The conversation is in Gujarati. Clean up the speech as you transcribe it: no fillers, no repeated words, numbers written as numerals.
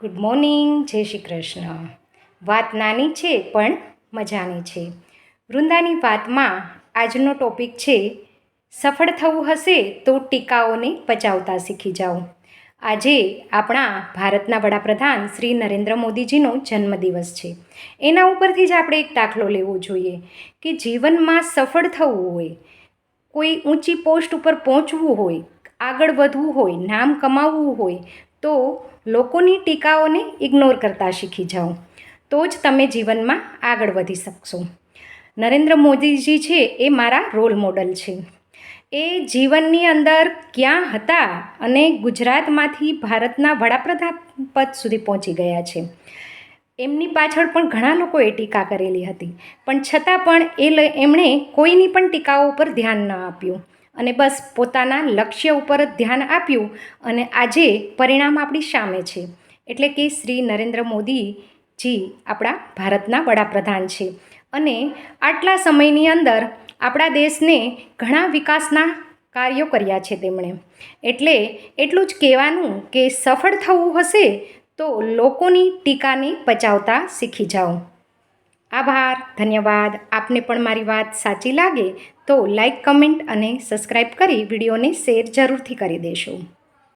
ગુડ મોર્નિંગ, જય શ્રી કૃષ્ણ. વાત નાની છે પણ મજાની છે. વૃંદાની વાતમાં આજનો ટોપિક છે, સફળ થવું હશે તો ટીકાઓને પચાવતા શીખી જાઓ. આજે આપણા ભારતના વડાપ્રધાન શ્રી નરેન્દ્ર મોદીજીનો જન્મદિવસ છે. એના ઉપરથી જ આપણે એક દાખલો લેવો જોઈએ કે જીવનમાં સફળ થવું હોય, કોઈ ઊંચી પોસ્ટ ઉપર પહોંચવું હોય, આગળ વધવું હોય, નામ કમાવવું હોય તો લોકોની ટીકાઓને ઇગ્નોર કરતા શીખી જાઓ, તો જ તમે જીવનમાં આગળ વધી શકશો. નરેન્દ્ર મોદીજી છે એ મારા રોલ મોડલ છે. એ જીવનની અંદર ક્યાં હતા અને ગુજરાતમાંથી ભારતના વડાપ્રધાન પદ સુધી પહોંચી ગયા છે. એમની પાછળ પણ ઘણા લોકોએ ટીકા કરેલી હતી, પણ છતાં પણ એમણે કોઈની પણ ટીકાઓ ઉપર ધ્યાન ન આપ્યું અને બસ પોતાના લક્ષ્ય ઉપર જ ધ્યાન આપ્યું અને આજે પરિણામ આપણી સામે છે. એટલે કે શ્રી નરેન્દ્ર મોદીજી આપણા ભારતના વડાપ્રધાન છે અને આટલા સમયની અંદર આપણા દેશને ઘણા વિકાસના કાર્યો કર્યા છે તેમણે. એટલે એટલું જ કહેવાનું કે સફળ થવું હશે તો લોકોની ટીકાને પચાવતા શીખી જાઓ. આભાર, ધન્યવાદ. આપને પણ મારી વાત સાચી લાગે તો લાઈક, કમેન્ટ અને સબસ્ક્રાઈબ કરી વિડીયોને શેર જરૂરથી કરી દેશો.